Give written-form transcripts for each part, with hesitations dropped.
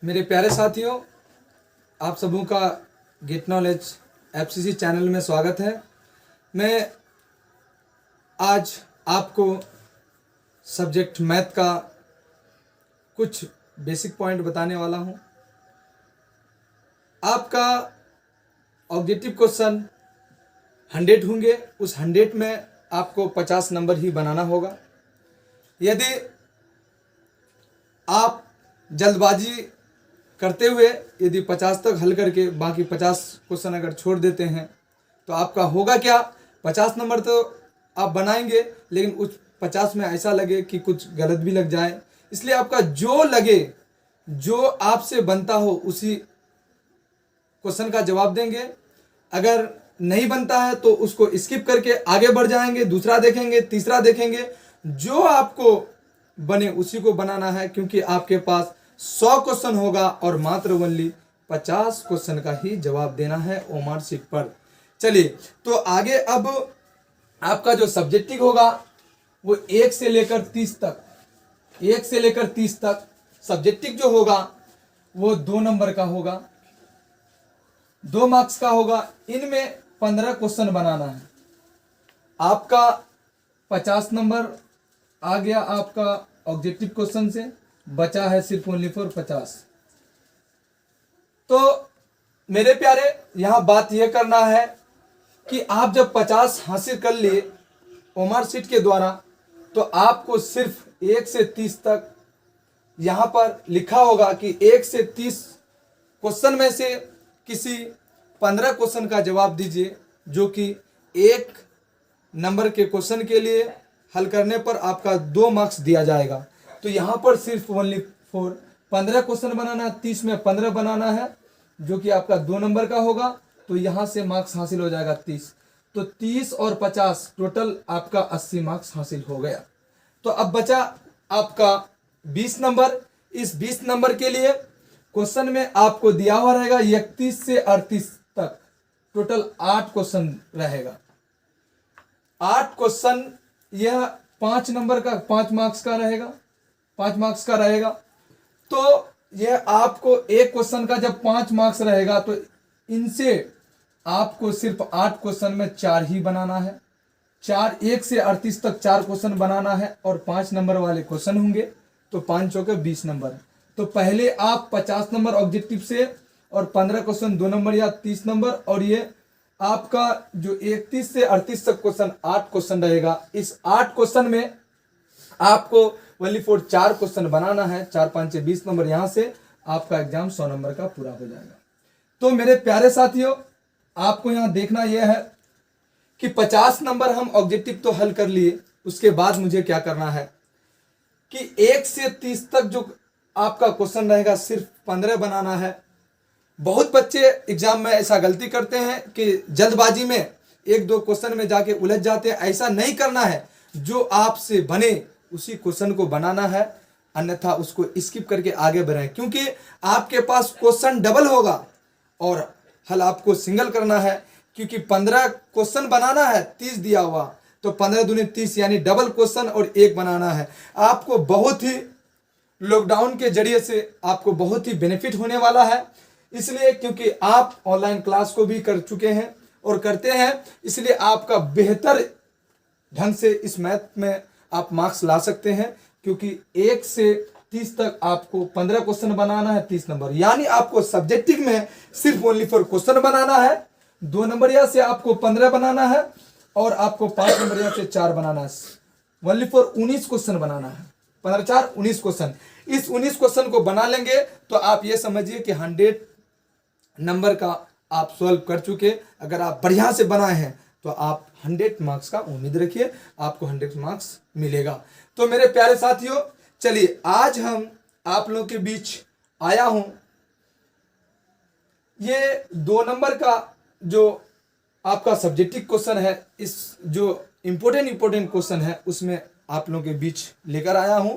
मेरे प्यारे साथियों, आप सबों का गेट नॉलेज एफसीसी चैनल में स्वागत है। मैं आज आपको सब्जेक्ट मैथ का कुछ बेसिक पॉइंट बताने वाला हूं। आपका ऑब्जेक्टिव क्वेश्चन 100 होंगे, उस 100 में आपको 50 नंबर ही बनाना होगा। यदि आप जल्दबाजी करते हुए यदि 50 तक हल करके बाकी 50 क्वेश्चन अगर छोड़ देते हैं तो आपका होगा क्या, 50 नंबर तो आप बनाएंगे लेकिन उस 50 में ऐसा लगे कि कुछ गलत भी लग जाए। इसलिए आपका जो लगे, जो आपसे बनता हो उसी क्वेश्चन का जवाब देंगे। अगर नहीं बनता है तो उसको स्किप करके आगे बढ़ जाएंगे, दूसरा देखेंगे, तीसरा देखेंगे। जो आपको बने उसी को बनाना है, क्योंकि आपके पास 100 क्वेश्चन होगा और मात्र ओनली 50 क्वेश्चन का ही जवाब देना है ओमार शीट पर। चलिए तो आगे अब आपका जो सब्जेक्टिव होगा वो 1 से लेकर 30 तक, 1 से लेकर 30 तक सब्जेक्टिव जो होगा वो 2 नंबर का होगा, 2 मार्क्स का होगा। इनमें 15 क्वेश्चन बनाना है। आपका 50 नंबर आ गया आपका ऑब्जेक्टिव क्वेश्चन से, बचा है सिर्फ ओनली फॉर 50। तो मेरे प्यारे, यहां बात यह करना है कि आप जब 50 हासिल कर लिए ओमार शीट के द्वारा तो आपको सिर्फ 1 से 30 तक यहां पर लिखा होगा कि 1 से 30 क्वेश्चन में से किसी 15 क्वेश्चन का जवाब दीजिए, जो कि 1 नंबर के क्वेश्चन के लिए हल करने पर आपका 2 मार्क्स दिया जाएगा। तो यहाँ पर सिर्फ ओनली फॉर 15 क्वेश्चन बनाना है, 30 में 15 बनाना है, जो कि आपका 2 नंबर का होगा। तो यहाँ से मार्क्स हासिल हो जाएगा 30। तो 30 और 50 टोटल आपका 80 मार्क्स हासिल हो गया। तो अब बचा आपका 20 नंबर। इस 20 नंबर के लिए क्वेश्चन में आपको दिया हुआ रहेगा 31 से 38 तक, टोटल 8 क्वेश्चन रहेगा। 8 क्वेश्चन, यह 5 नंबर का, 5 मार्क्स का रहेगा, 5 मार्क्स का रहेगा। तो यह आपको एक क्वेश्चन का जब 5 मार्क्स रहेगा तो इनसे आपको सिर्फ 8 क्वेश्चन में 4 ही बनाना है। 4, 1 से 38 तक 4 क्वेश्चन बनाना है और 5 नंबर वाले क्वेश्चन होंगे। तो 5 चौके 20 नंबर। तो पहले आप 50 नंबर ऑब्जेक्टिव से और 15 क्वेश्चन 2 नंबर या 30 नंबर, और ये आपका जो 31 से 38 तक क्वेश्चन 8 क्वेश्चन रहेगा। इस 8 क्वेश्चन में आपको ओनली फॉर 4 क्वेश्चन बनाना है। 4 5 20 नंबर, यहां से आपका एग्जाम 100 नंबर का पूरा हो जाएगा। तो मेरे प्यारे साथियों, आपको यहां देखना यह है कि 50 नंबर हम ऑब्जेक्टिव तो हल कर लिए, उसके बाद मुझे क्या करना है कि 1 से 30 तक जो आपका क्वेश्चन रहेगा सिर्फ 15 बनाना है। बहुत बच्चे एग्जाम में ऐसा गलती करते हैं कि जल्दबाजी में 1-2 क्वेश्चन में जाके उलझ जाते हैं। ऐसा नहीं करना है। जो आपसे बने उसी क्वेश्चन को बनाना है, अन्यथा उसको स्किप करके आगे बढ़ें, क्योंकि आपके पास क्वेश्चन डबल होगा और हल आपको सिंगल करना है। क्योंकि 15 क्वेश्चन बनाना है, 30 दिया हुआ, तो 15 दूनी 30 यानी डबल क्वेश्चन और 1 बनाना है। आपको बहुत ही लॉकडाउन के जरिए से आपको बहुत ही बेनिफिट होने वाला है। इसलिए क्योंकि आप ऑनलाइन क्लास को भी कर चुके हैं और करते हैं, इसलिए आपका बेहतर ढंग से इस मैथ में आप मार्क्स ला सकते हैं। क्योंकि 1 से 30 तक आपको 15 क्वेश्चन बनाना है, 30 नंबर, यानी आपको सब्जेक्टिव में सिर्फ ओनली फॉर क्वेश्चन बनाना है। 2 नंबरिया से आपको 15 बनाना है और आपको 5 नंबरिया से 4 बनाना है। ओनली फॉर 19 क्वेश्चन बनाना है। 15 4 19 क्वेश्चन। इस 19 क्वेश्चन को बना लेंगे तो आप ये समझिए कि 100 नंबर का आप सॉल्व कर चुके। अगर आप बढ़िया से बनाए हैं तो आप 100 मार्क्स का उम्मीद रखिए, आपको 100 मार्क्स मिलेगा। तो मेरे प्यारे साथियों, चलिए आज हम आप लोगों के बीच आया हूं। ये 2 नंबर का जो आपका सब्जेक्टिव क्वेश्चन है, इस जो इंपॉर्टेंट क्वेश्चन है उसमें आप लोगों के बीच लेकर आया हूं।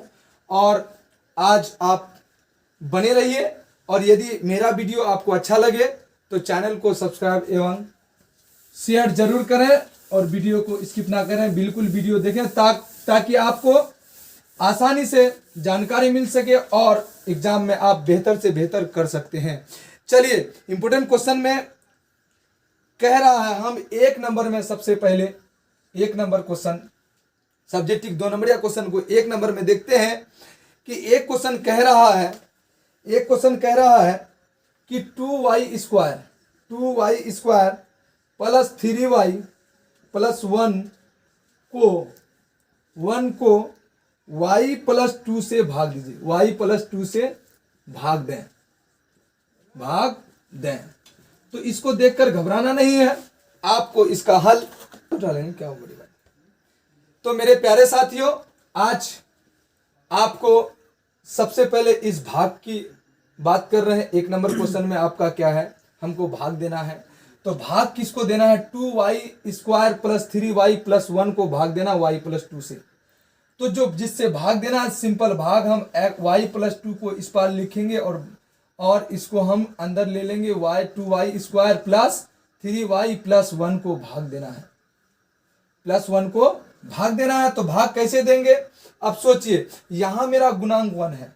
और आज आप बने रहिए, और यदि मेरा वीडियो आपको अच्छा लगे तो चैनल को सब्सक्राइब एवं शेयर जरूर करें और वीडियो को स्किप ना करें, बिल्कुल वीडियो देखें ताकि आपको आसानी से जानकारी मिल सके और एग्जाम में आप बेहतर से बेहतर कर सकते हैं। चलिए इंपोर्टेंट क्वेश्चन में कह रहा है, हम 1 नंबर में सबसे पहले 1 नंबर क्वेश्चन, सब्जेक्टिव 2 नंबर या क्वेश्चन को 1 नंबर में देखते हैं कि एक क्वेश्चन कह रहा है, कि 2y square plus 3y plus 1 को y प्लस 2 से भाग दीजिए, y प्लस 2 से भाग दें। तो इसको देखकर घबराना नहीं है, आपको इसका हल डालेंगे, क्या बड़ी बात। तो मेरे प्यारे साथियों, आज आपको सबसे पहले इस भाग की बात कर रहे हैं। 1 नंबर क्वेश्चन में आपका क्या है, हमको भाग देना है। तो भाग किसको देना है, 2y square plus 3y plus 1 को भाग देना y प्लस 2 से। तो जो जिससे भाग देना है, सिंपल भाग, हम y प्लस 2 को इस पार लिखेंगे और इसको हम अंदर ले लेंगे, 2y square plus 3y plus 1 को भाग देना है, तो भाग कैसे देंगे। अब सोचिए, यहां मेरा गुणांक 1 है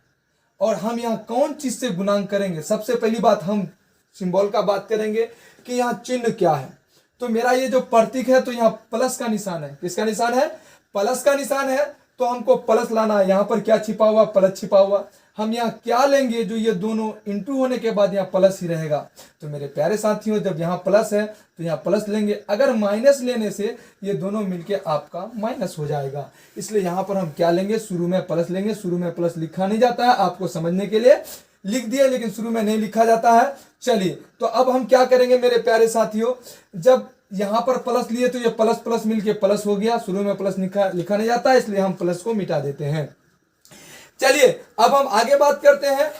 और हम यहाँ कौन चीज से गुणांक करेंगे। सबसे पहली बात हम सिंबल का बात करेंगे कि यहाँ चिन्ह क्या है। तो मेरा ये जो प्रतीक है, तो यहाँ प्लस का निशान है। किसका निशान है, प्लस का निशान है। तो हमको प्लस लाना है। यहाँ पर क्या छिपा हुआ, प्लस छिपा हुआ। हम यहाँ क्या लेंगे, जो ये दोनों इंटू होने के बाद यहाँ प्लस ही रहेगा। तो मेरे प्यारे साथियों, जब यहाँ प्लस है तो यहाँ प्लस लेंगे। अगर माइनस लेने से ये दोनों मिलके आपका माइनस हो जाएगा, इसलिए यहाँ पर हम क्या लेंगे, शुरू में प्लस लेंगे। शुरू में प्लस लिखा नहीं जाता है, आपको समझने के लिए लिख दिया, लेकिन शुरू में नहीं लिखा जाता है। चलिए, तो अब हम क्या करेंगे मेरे प्यारे साथियों, जब यहां पर प्लस लिए तो ये प्लस प्लस मिलके प्लस हो गया। शुरू में प्लस लिखा नहीं जाता है, इसलिए हम प्लस को मिटा देते हैं। चलिए अब हम आगे बात करते हैं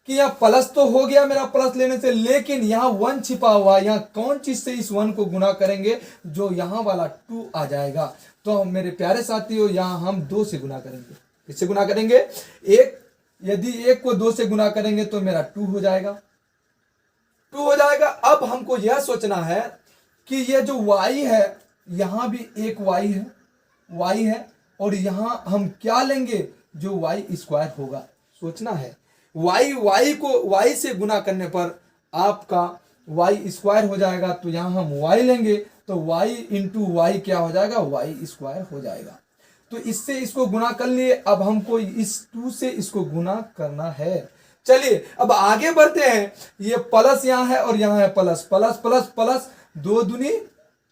कि यहाँ प्लस तो हो गया मेरा प्लस लेने से, लेकिन यहाँ 1 छिपा हुआ। यहाँ कौन चीज से इस 1 को गुना करेंगे, जो यहाँ वाला 2 आ जाएगा। तो मेरे प्यारे साथियों, यहाँ हम 2 से गुना करेंगे। किससे गुना करेंगे, यदि 1 को 2 से गुना करेंगे तो मेरा 2 हो जाएगा। अब हमको यह सोचना है कि ये जो y है, यहां भी एक y है और यहां हम क्या लेंगे, जो y स्क्वायर होगा। सोचना है, y को y से गुना करने पर आपका y स्क्वायर हो जाएगा। तो यहां हम y लेंगे तो y इंटू वाई क्या हो जाएगा, y स्क्वायर हो जाएगा। तो इससे इसको गुना कर लिए। अब हमको इस 2 से इसको गुना करना है। चलिए अब आगे बढ़ते हैं। ये प्लस यहाँ है और यहाँ है प्लस, प्लस प्लस प्लस, 2 दूनी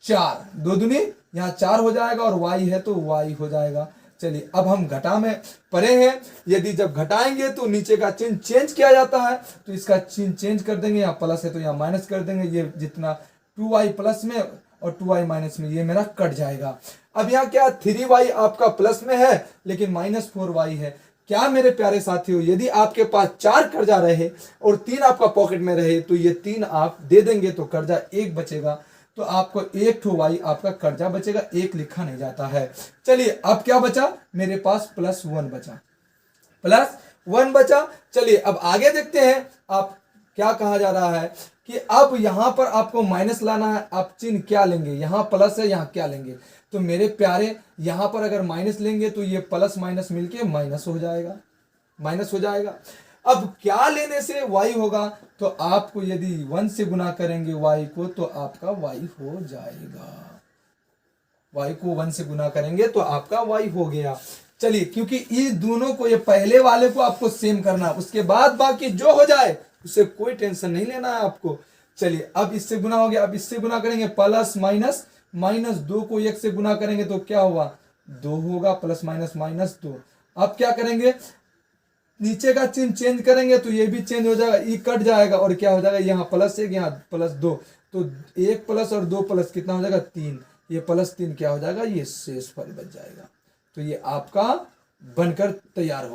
4, 2 दूनी यहाँ 4 हो जाएगा और y है तो y हो जाएगा। चलिए अब हम घटा में पढ़े हैं, यदि जब घटाएंगे तो नीचे का चिन्ह चेंज किया जाता है। तो इसका चिन्ह चेंज कर देंगे, यहाँ प्लस है तो यहाँ माइनस कर देंगे। ये जितना 2y प्लस में और 2y माइनस में, ये मेरा कट जाएगा। अब यहाँ क्या 3y आपका प्लस में है लेकिन माइनस 4y है। क्या मेरे प्यारे साथियों, यदि आपके पास 4 कर्जा रहे और 3 आपका पॉकेट में रहे तो ये 3 आप दे देंगे तो कर्जा 1 बचेगा। तो आपको 1 ठो y आपका कर्जा बचेगा, 1 लिखा नहीं जाता है। चलिए अब क्या बचा, मेरे पास +1 बचा। चलिए अब आगे देखते हैं। आप क्या कहा जा रहा है कि अब यहां पर आपको माइनस लाना है। आप चिन्ह क्या लेंगे, यहां प्लस है, यहां क्या लेंगे। तो मेरे प्यारे, यहां पर अगर माइनस लेंगे तो ये प्लस माइनस मिलके माइनस हो जाएगा। अब क्या लेने से y होगा, तो आपको यदि 1 से गुना करेंगे y को तो आपका y हो जाएगा। y को 1 से गुना करेंगे तो आपका y हो गया। चलिए, क्योंकि इस दोनों को, ये पहले वाले को आपको सेम करना, उसके बाद बाकी जो हो जाए उससे कोई टेंशन नहीं लेना है आपको। चलिए अब इससे गुना हो गया। अब इससे गुना करेंगे प्लस माइनस, माइनस 2 को 1 से गुना करेंगे तो क्या हुआ, 2 होगा, प्लस माइनस माइनस 2। अब क्या करेंगे, नीचे का चिन्ह चेंज करेंगे तो ये भी चेंज हो जाएगा, ये कट जाएगा और क्या हो जाएगा, यहाँ +1 यहाँ +2। तो 1 प्लस और 2 प्लस कितना हो जाएगा, 3। ये +3 क्या हो जाएगा, ये शेष फल बच जाएगा। तो ये आपका बनकर तैयार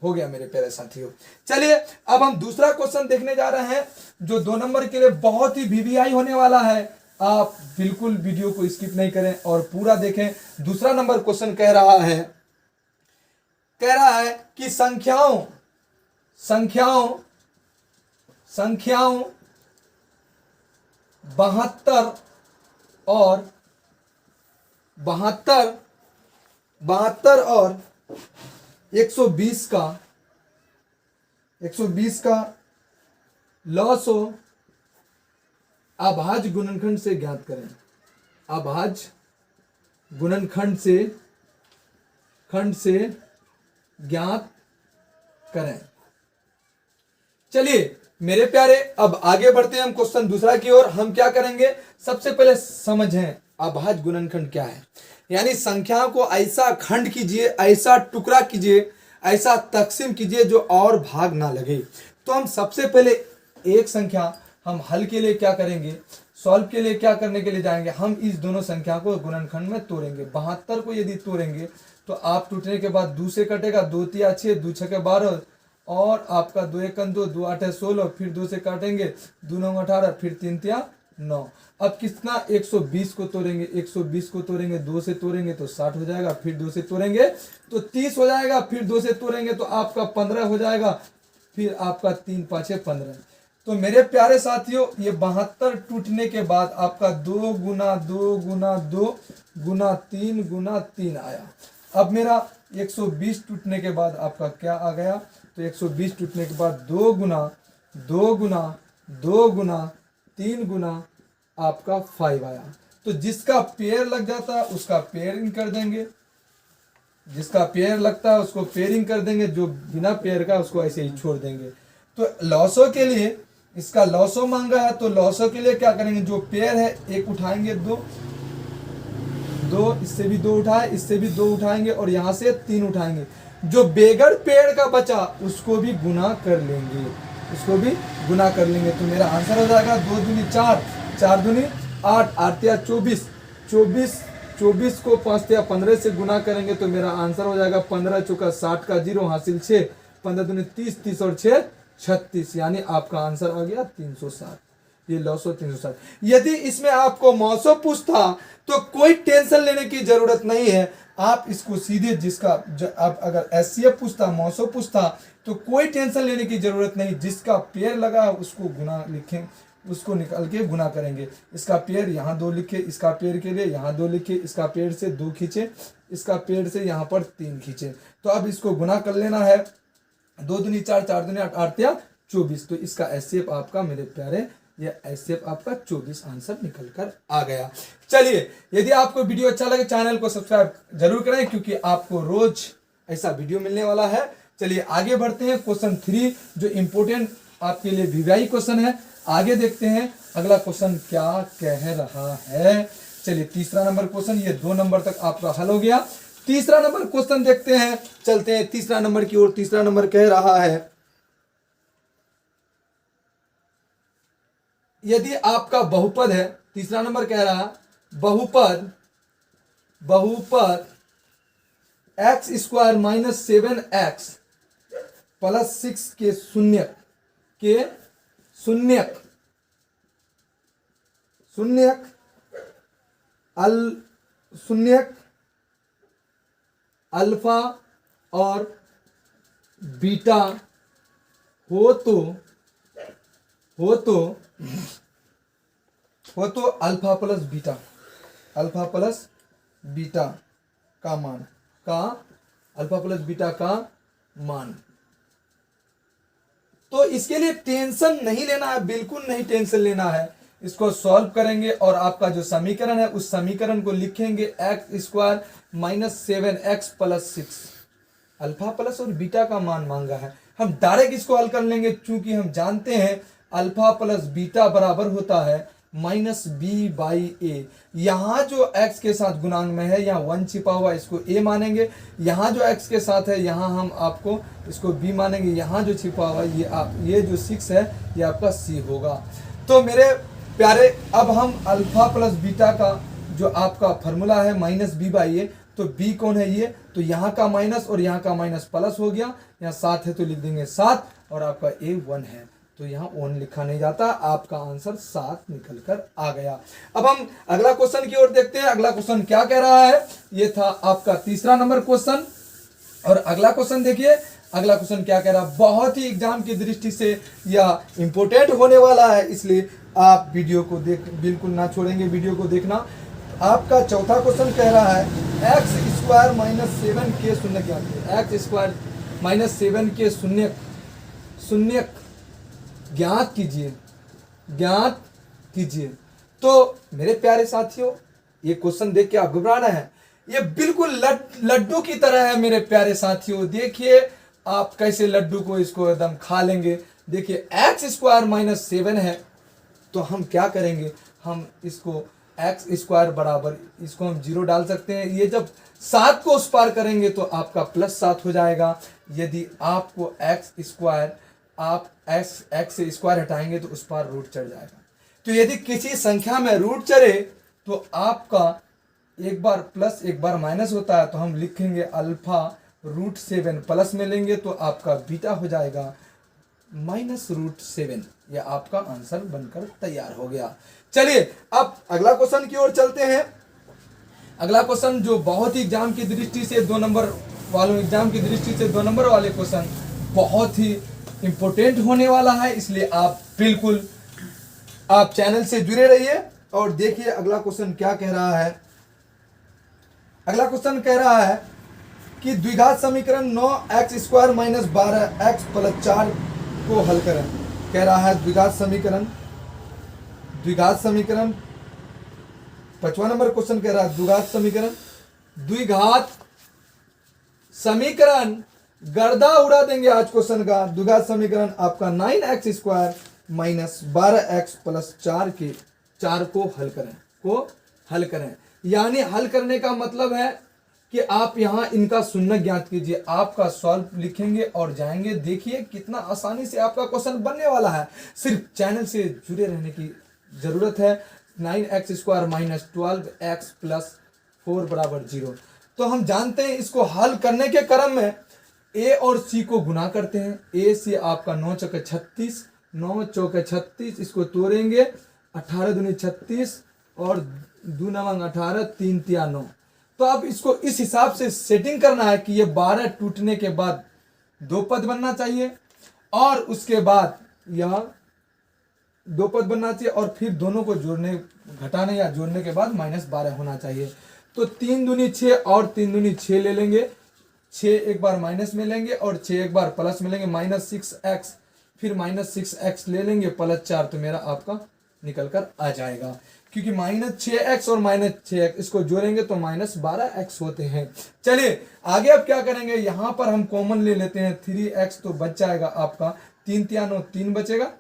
हो गया मेरे प्यारे साथियों। चलिए अब हम दूसरा क्वेश्चन देखने जा रहे हैं, जो 2 नंबर के लिए बहुत ही वीवीआई होने वाला है। आप बिल्कुल वीडियो को स्किप नहीं करें और पूरा देखें। दूसरा नंबर क्वेश्चन कह रहा है कि संख्याओं 72 और 71 120 का लॉस हो अभाज्य गुणनखंड से ज्ञात करें। अभाज्य गुणनखंड से ज्ञात करें। चलिए मेरे प्यारे, अब आगे बढ़ते हैं हम क्वेश्चन दूसरा की ओर। हम क्या करेंगे, सबसे पहले समझें अभाज्य गुणनखंड क्या है। यानी संख्या को ऐसा खंड कीजिए, ऐसा टुकड़ा कीजिए, ऐसा तकसीम कीजिए जो और भाग ना लगे। तो हम सबसे पहले एक संख्या हम हल के लिए क्या करेंगे, सॉल्व के लिए क्या करने के लिए जाएंगे, हम इस दोनों संख्या को गुणनखंड में तोड़ेंगे। 72 को यदि तोड़ेंगे तो आप टूटने के बाद 2 से कटेगा, 2 तिया 6, 2 छके 12 और आपका 2 एकन 2, 2 8 16, फिर 2 से काटेंगे, 2 9 18, फिर 3 तिया 9। अब कितना 120 को तोड़ेंगे, 120 को तोड़ेंगे, 2 से तोड़ेंगे तो 60 हो जाएगा, फिर 2 से तोड़ेंगे तो 30 हो जाएगा, फिर 2 से तोड़ेंगे तो आपका 15 हो जाएगा, फिर आपका 3 5 15। तो मेरे प्यारे साथियों, ये 72 टूटने के बाद आपका 2 गुना 2 गुना 2 गुना 3 गुना 3 आया। अब मेरा 120 टूटने के बाद आपका क्या आ गया, तो 120 टूटने के बाद 2 गुना 2 गुना 2 गुना 3 गुना आपका 5 आया। तो जिसका पेयर लग जाता है उसका पेयरिंग कर देंगे, जिसका पेयर लगता है उसको पेयरिंग कर देंगे, जो बिना पेयर का उसको ऐसे ही छोड़ देंगे। तो लॉसो के लिए इसका लॉसो मांगा है, तो लॉसो के लिए क्या करेंगे, जो पेयर है एक उठाएंगे, 2 2, इससे भी 2 उठाए, इससे भी 2 उठाएंगे और यहाँ से 3 उठाएंगे। जो बेगर पेड़ का बचा उसको भी गुना कर लेंगे, उसको भी गुना कर लेंगे। तो मेरा आंसर हो जाएगा 2 दूनी 4, 4 दूनी 8, 8 या 24, 24 को 5 या 15 से गुना करेंगे तो मेरा आंसर हो जाएगा 15 चौका 60 का 0 हासिल 6, 15 दूनी 30, 30 और 6 36, यानी आपका आंसर आ गया 360। ये लॉसो 360। यदि इसमें आपको मौसो पूछता तो कोई टेंशन लेने की जरूरत नहीं है, आप इसको सीधे जिसका आप अगर एससीएफ पूछता, मौसो पूछता तो कोई टेंशन लेने की जरूरत नहीं, जिसका पेयर लगा उसको गुना लिखें, उसको निकाल के गुना करेंगे। इसका पेयर यहाँ 2 लिखे, इसका पेयर के लिए यहाँ 2 लिखे, इसका पेयर से 2 खींचे, इसका पेयर से यहाँ पर 3 खींचे। तो अब इसको गुना कर लेना है, 2 दूनी 4, 4 दूनी 8, 8 या 24। तो इसका एससीएफ आपका मेरे प्यारे, ये एससीएफ आपका 24 आंसर निकल कर आ गया। चलिए, यदि आपको वीडियो अच्छा लगे चैनल को सब्सक्राइब जरूर करें, क्योंकि आपको रोज ऐसा वीडियो मिलने वाला है। चलिए आगे बढ़ते हैं, क्वेश्चन 3 जो इंपोर्टेंट आपके लिए वीवीआई क्वेश्चन है। आगे देखते हैं अगला क्वेश्चन क्या कह रहा है। चलिए तीसरा नंबर क्वेश्चन, ये 2 नंबर तक आपका हल हो गया। तीसरा नंबर क्वेश्चन देखते हैं, चलते हैं तीसरा नंबर की ओर। तीसरा नंबर कह रहा है, यदि आपका बहुपद है, तीसरा नंबर कह रहा है बहुपद x square minus 7x plus 6 के शून्यक अल्फा और बीटा हो तो अल्फा प्लस बीटा का मान तो इसके लिए टेंशन नहीं लेना है, बिल्कुल नहीं टेंशन लेना है। इसको सॉल्व करेंगे और आपका जो समीकरण है उस समीकरण को लिखेंगे x square minus 7x plus 6, alpha plus और बीटा का मान मांगा है। हम डायरेक्ट इसको हल कर लेंगे, चूंकि हम जानते हैं अल्फा प्लस बीटा बराबर होता है माइनस बी बाई ए। यहाँ जो x के साथ गुणांक में है यहाँ 1 छिपा हुआ, इसको a मानेंगे। यहाँ जो x के साथ है यहाँ हम आपको इसको b मानेंगे। यहाँ जो छिपा हुआ ये जो 6 है ये आपका c होगा। तो मेरे प्यारे, अब हम अल्फा प्लस बीटा का जो आपका फॉर्मूला है माइनस बी बाई ए, तो b कौन है ये, तो यहाँ का माइनस और यहाँ का माइनस प्लस हो गया। यहाँ 7 है तो लिख देंगे 7 और आपका a 1 है तो यहाँ 1 लिखा नहीं जाता, आपका आंसर 7 निकल कर आ गया। अब हम अगला क्वेश्चन की ओर देखते हैं। अगला क्वेश्चन क्या कह रहा है, ये था आपका तीसरा नंबर क्वेश्चन। और अगला क्वेश्चन देखिए, अगला क्वेश्चन क्या कह रहा है, बहुत ही एग्जाम की दृष्टि से यह इंपोर्टेंट होने वाला है, इसलिए आप वीडियो को बिल्कुल ना छोड़ेंगे, वीडियो को देखना। आपका चौथा क्वेश्चन कह रहा है एक्स स्क्वायर माइनस 7 के शून्य ज्ञात कीजिए। एक्स स्क्वायर माइनस 7 के शून्य ज्ञात कीजिए, ज्ञात कीजिए। तो मेरे प्यारे साथियों, ये क्वेश्चन देख के आप घबरा रहे हैं, ये बिल्कुल लड्डू की तरह है मेरे प्यारे साथियों। देखिए आप कैसे लड्डू को इसको एकदम खा लेंगे। देखिए एक्स स्क्वायर माइनस 7 है, तो हम क्या करेंगे, हम इसको एक्स स्क्वायर बराबर इसको हम 0 डाल सकते हैं। ये जब 7 को उस पार करेंगे तो आपका +7 हो जाएगा। यदि आपको एक्स स्क्वायर आप एक्स से स्क्वायर हटाएंगे तो उस पार रूट चढ़ जाएगा। तो यदि किसी संख्या में रूट चढ़े तो आपका एक बार प्लस एक बार माइनस होता है, तो हम लिखेंगे अल्फा √7 प्लस में लेंगे तो आपका बीटा हो जाएगा -√7। यह आपका आंसर बनकर तैयार हो गया। चलिए अब अगला क्वेश्चन की ओर चलते हैं। अगला क्वेश्चन जो बहुत ही एग्जाम की दृष्टि से 2 नंबर वालों एग्जाम की दृष्टि से 2 नंबर वाले क्वेश्चन बहुत ही इंपॉर्टेंट होने वाला है, इसलिए आप बिल्कुल आप चैनल से जुड़े रहिए और देखिए अगला क्वेश्चन क्या कह रहा है। अगला क्वेश्चन कह रहा है कि द्विघात समीकरण 9x square minus 12x plus 4 को हल करें। कह रहा है द्विघात समीकरण 5वां नंबर क्वेश्चन कह रहा है द्विघात समीकरण गर्दा उड़ा देंगे आज क्वेश्चन का। द्विघात समीकरण आपका 9x square minus 12x plus 4 को हल करें। यानी हल करने का मतलब है कि आप यहां इनका शून्य ज्ञात कीजिए। आपका सॉल्व लिखेंगे और जाएंगे। देखिए कितना आसानी से आपका क्वेश्चन बनने वाला है। सिर्फ चैनल से जुड़े रहने की जरूरत है। 9x square minus 12x plus 4 बराबर 0। तो हम जानते हैं इसको हल करने के क्रम में a और c को गुना करते हैं। a से आपका 9 चौके 36, 9 चौके 36, इसको तोड़ेंगे 18 दूनी 36 और 2 9 18, 3 तिया 9। तो अब इसको इस हिसाब से सेटिंग करना है कि ये 12 टूटने के बाद 2 पद बनना चाहिए और उसके बाद यह 2 पद बनना चाहिए और फिर दोनों को जोड़ने घटाने या जोड़ने के बाद -12 होना चाहिए। तो 3 दूनी 6 और 3 दूनी 6 ले लेंगे। 6 एक बार माइनस में लेंगे और 6 एक बार प्लस में लेंगे। -6x फिर -6x ले लेंगे प्लस 4, तो मेरा आपका निकल कर आ जाएगा। क्योंकि -6x और -6x इसको जोड़ेंगे तो -12x होते हैं। चलिए आगे अब क्या करेंगे, यहां पर हम कॉमन ले लेते हैं 3x, तो बच जाएगा आपका 3 तिया 9, 3 बचेगा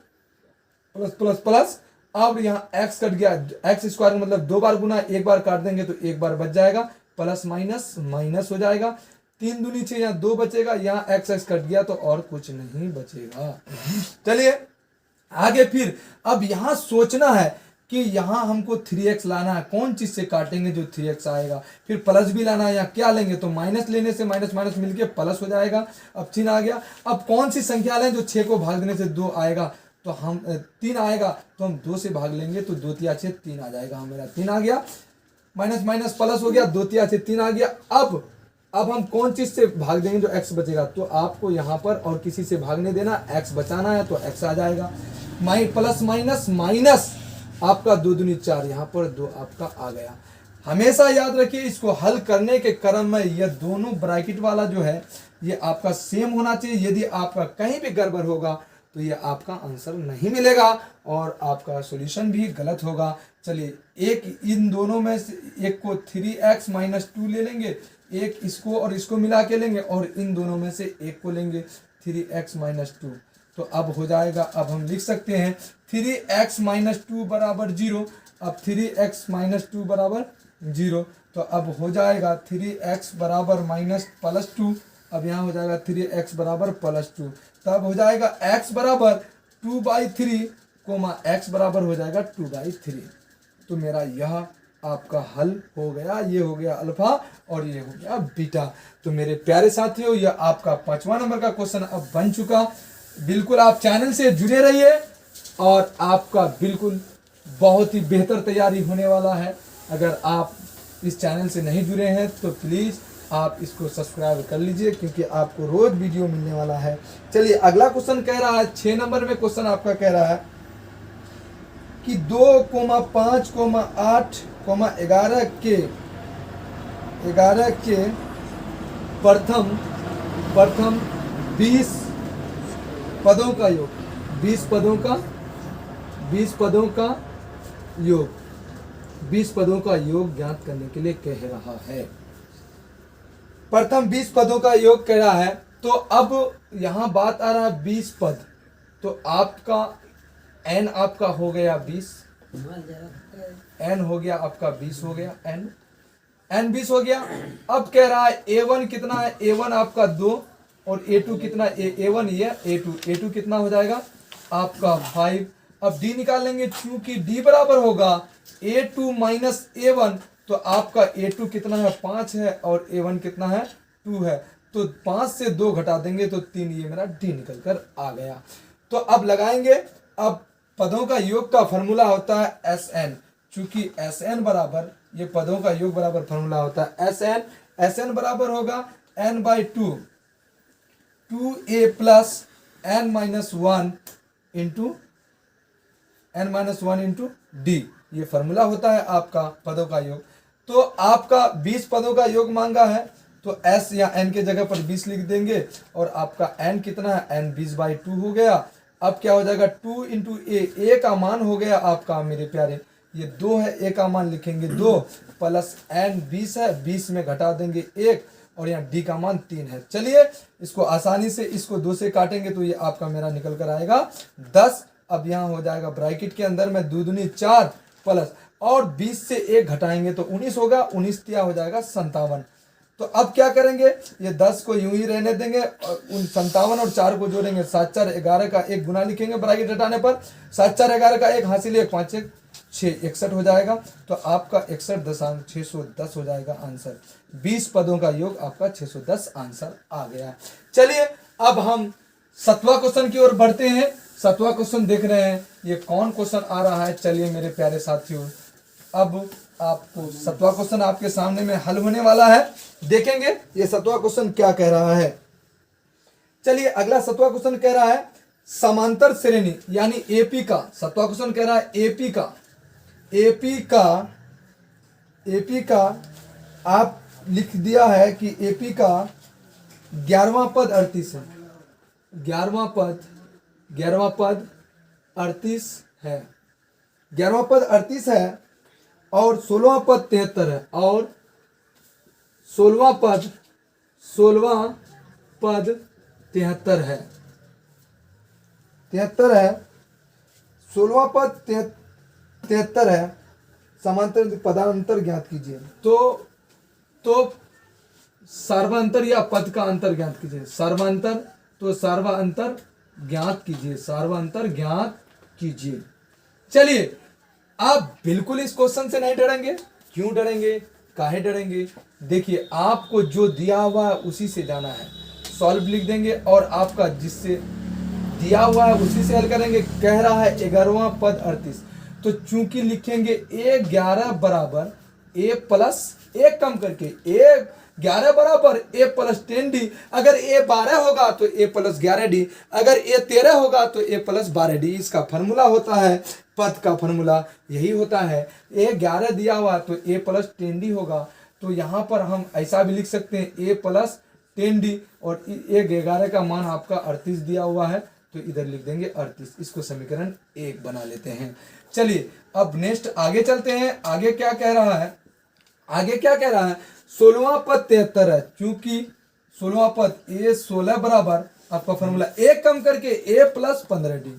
प्लस प्लस प्लस। अब यहाँ x कट गया, x स्क्वायर मतलब 2 बार गुना, एक बार काट देंगे तो एक बार बच जाएगा, प्लस माइनस हो जाएगा। 3 दूनी 6, यहाँ 2 बचेगा, यहाँ x कट गया तो और कुछ नहीं बचेगा। चलिए आगे फिर अब यहाँ सोचना है कि यहाँ हमको 3x लाना है। कौन चीज से काटेंगे जो 3x आएगा, फिर प्लस भी लाना है। यहाँ क्या लेंगे, तो माइनस लेने से माइनस माइनस मिलके प्लस हो जाएगा। अब चिन्ह आ गया। अब कौन सी संख्या लें जो 6 को भाग देने से 2 आएगा, तो हम 3 आएगा, तो हम 2 से भाग लेंगे तो 2 तिया 6 3 आ जाएगा। हमारा 3 आ गया, माइनस माइनस प्लस हो गया, 2 तिया 6 3 आ गया। अब हम कौन चीज से भाग देंगे जो x बचेगा, तो आपको यहाँ पर और किसी से भाग नहीं देना, x बचाना है तो x आ जाएगा। प्लस माइनस माइनस आपका 2 दूनी 4, यहाँ पर 2 आपका आ गया। हमेशा याद रखिए इसको हल करने के क्रम में यह दोनों ब्रैकेट वाला जो है ये आपका सेम होना चाहिए। यदि आपका कहीं भी गड़बड़ होगा तो ये आपका आंसर नहीं मिलेगा और आपका सॉल्यूशन भी गलत होगा। चलिए एक इन दोनों में से एक को 3x माइनस 2 ले लेंगे, एक इसको और इसको मिला के लेंगे और इन दोनों में से एक को लेंगे 3x माइनस 2। तो अब हो जाएगा, अब हम लिख सकते हैं 3x माइनस 2 बराबर 0। अब 3x माइनस 2 बराबर 0, तो अब हो जाएगा 3x बराबर माइनस प्लस 2। अब यहाँ हो जाएगा 3x बराबर प्लस 2। तब हो जाएगा x बराबर 2/3 कोमा x बराबर हो जाएगा 2/3। तो मेरा यह आपका हल हो गया। ये हो गया अल्फा और ये हो गया बीटा। तो मेरे प्यारे साथियों, यह आपका 5वां नंबर का क्वेश्चन अब बन चुका। बिल्कुल आप चैनल से जुड़े रहिए और आपका बिल्कुल बहुत ही बेहतर तैयारी होने वाला है। अगर आप इस चैनल से नहीं जुड़े हैं तो प्लीज़ आप इसको सब्सक्राइब कर लीजिए, क्योंकि आपको रोज वीडियो मिलने वाला है। चलिए अगला क्वेश्चन कह रहा है, 6 नंबर में क्वेश्चन आपका कह रहा है कि 2, 5, 8, 11 के 11 के प्रथम 20 पदों का योग, 20 पदों का योग, 20 पदों का योग ज्ञात करने के लिए कह रहा है। प्रथम 20 पदों का योग कह रहा है। तो अब यहां बात आ रहा है 20 पद, तो आपका n आपका हो गया 20, n हो गया आपका 20 हो गया, n 20 हो गया। अब कह रहा है a1 कितना है, a1 आपका 2 और a2 कितना, a1 ये a2 कितना हो जाएगा आपका 5। अब d निकाल लेंगे, क्योंकि d बराबर होगा a2 माइनस a1, तो आपका a2 कितना है 5 है और a1 कितना है 2 है, तो 5 से 2 घटा देंगे तो 3, ये मेरा d निकल कर आ गया। तो अब लगाएंगे, अब पदों का योग का फॉर्मूला होता है Sn, चूंकि Sn बराबर, ये पदों का योग बराबर फॉर्मूला होता है Sn बराबर होगा n/2 2a plus n-1 into d, ये फॉर्मूला होता है आपका पदों का योग। तो आपका 20 पदों का योग मांगा है, तो s या n के जगह पर 20 लिख देंगे और आपका n कितना है, n 20/2 हो गया। अब क्या हो जाएगा 2 इंटू a का मान हो गया आपका मेरे प्यारे, ये 2 है, a का मान लिखेंगे 2 प्लस n 20 है, 20 में घटा देंगे 1 और यहाँ d का मान 3 है। चलिए इसको आसानी से इसको 2 से काटेंगे तो ये आपका मेरा निकल कर आएगा 10। अब यहाँ हो जाएगा ब्रैकेट के अंदर में 2 दूनी 4 प्लस और 20 से 1 घटाएंगे तो 19 होगा, 19 तिया हो जाएगा 57। तो अब क्या करेंगे, ये 10 को यूं ही रहने देंगे और 57 और 4 को जोड़ेंगे, 7 4 11 का 1 गुना लिखेंगे ब्रैकेट हटाने पर, 7 4 11 का 1 हासिल 1 5 1 6 61 हो जाएगा। तो आपका 61.610 हो जाएगा आंसर। 20 पदों का योग आपका 610 आंसर आ गया। चलिए अब हम 7वां क्वेश्चन की ओर बढ़ते हैं। 7वां क्वेश्चन देख रहे हैं, ये कौन क्वेश्चन आ रहा है, चलिए मेरे प्यारे साथियों अब आपको 7वां क्वेश्चन आपके सामने में हल होने वाला है, देखेंगे ये 7वां क्वेश्चन क्या कह रहा है। चलिए अगला 7वां क्वेश्चन कह रहा है समांतर श्रेणी यानी एपी का। 7वां क्वेश्चन कह रहा है एपी का आप लिख दिया है कि एपी का 11वां पद 38 है, 11वां पद 38 है, 11वां पद 38 है और 16वां पद 73 है और 16वां पद 73 है, 16वां पद 73 है। समांतर पदांतर ज्ञात कीजिए। तो सर्वांतर या पद का अंतर ज्ञात कीजिए। सर्वांतर, तो सर्वांतर ज्ञात कीजिए, सर्वांतर ज्ञात कीजिए। चलिए आप बिल्कुल इस क्वेश्चन से नहीं डरेंगे। क्यों डरेंगे, काहे डरेंगे? देखिए आपको जो दिया हुआ है उसी से जाना है, सॉल्व लिख देंगे और आपका जिससे दिया हुआ है उसी से हल करेंगे। कह रहा है 11वां पद 38, तो चूंकि लिखेंगे a11 बराबर a प्लस 1 कम करके a11 बराबर a प्लस 10d। अगर a12 होगा तो a प्लस 11d, अगर a13 होगा तो a प्लस 12d। इसका फॉर्मूला होता है, पद का फॉर्मूला यही होता है। a11 दिया हुआ तो a प्लस 10d होगा, तो यहाँ पर हम ऐसा भी लिख सकते हैं a प्लस 10d और a11 का मान आपका 38 दिया हुआ है, तो इधर लिख देंगे 38। इसको समीकरण 1 बना लेते हैं। चलिए अब नेक्स्ट आगे चलते हैं। आगे क्या कह रहा है, 16वां पद 73 है, क्योंकि 16वां पद a16 बराबर आपका फॉर्मूला 1 कम करके a प्लस 15d,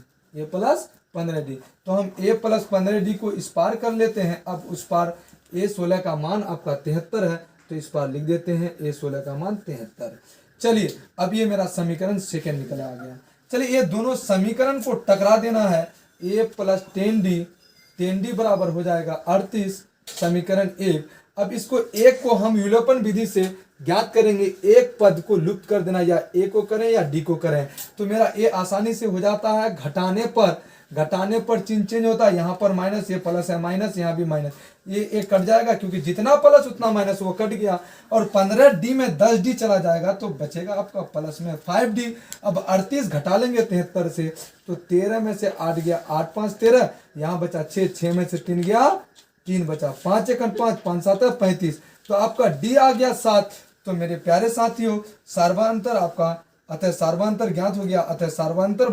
तो हम a प्लस 15d को इस पार कर लेते हैं। अब उस पार a16 का मान आपका 73 है, तो इस पार लिख देते हैं a16 का मान 73। चलिए अब ये मेरा समीकरण सेकंड निकल आ गया। चलिए ये दोनों समीकरण को टकरा देना है। a प्लस 10d बराबर हो जाएगा 38, समीकरण 1। अब इसको एक को हम विलोपन विधि से ज्ञात करेंगे। एक पद को लुप्त कर देना, या ए को करें या डी को करें, तो मेरा ए आसानी से हो जाता है। घटाने पर चिन्ह चेंज होता है, यहाँ पर माइनस, ये प्लस है माइनस, यहाँ भी माइनस, ये एक कट जाएगा क्योंकि जितना प्लस उतना माइनस, वो कट गया। और 15d में 10d चला जाएगा तो बचेगा आपका प्लस में 5d। अब 38 घटा लेंगे 73 से, तो 13 में से 8 गया, 8 5 13, यहाँ बचा 6 में से 3 गया 3 बचा, 5 1 5 5 7 35, तो आपका डी आ गया 7। तो मेरे प्यारे साथियों सार्वंतर आपका, अतः सार्वंतर ज्ञात हो गया, अतः सार्वंतर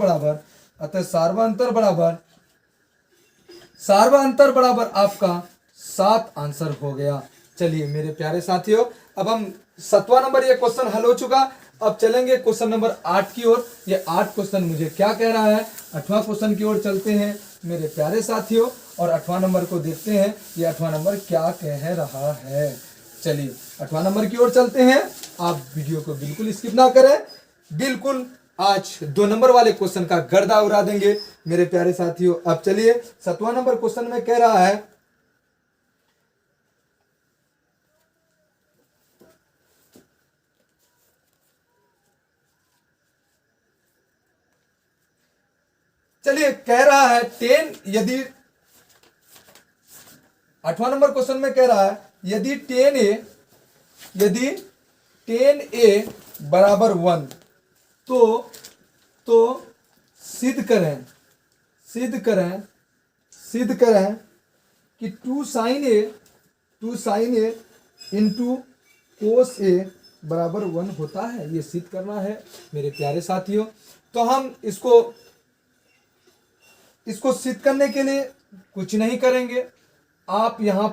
बराबर आपका 7 आंसर हो गया। चलिए मेरे प्यारे साथियों अब हम 7वां नंबर ये क्वेश्चन हल हो चुका। अब चलेंगे क्वेश्चन नंबर 8 की ओर। ये 8 क्वेश्चन मुझे क्या कह रहा है, 8वां क्वेश्चन की ओर चलते हैं मेरे प्यारे साथियों और 8वां नंबर को देखते हैं ये 8वां नंबर क्या कह रहा है। चलिए 8वां नंबर की ओर चलते हैं। आप वीडियो को बिल्कुल स्किप ना करें, बिल्कुल आज 2 नंबर वाले क्वेश्चन का गर्दा उड़ा देंगे मेरे प्यारे साथियों। अब चलिए 7वां नंबर क्वेश्चन में कह रहा है, चलिए कह रहा है 10 यदि 8वां नंबर क्वेश्चन में कह रहा है यदि 10a बराबर 1 तो सिद्ध करें कि 2 sin a into cos a बराबर 1 होता है। ये सिद्ध करना है मेरे प्यारे साथियों। तो हम इसको सिद्ध करने के लिए कुछ नहीं करेंगे। आप यहां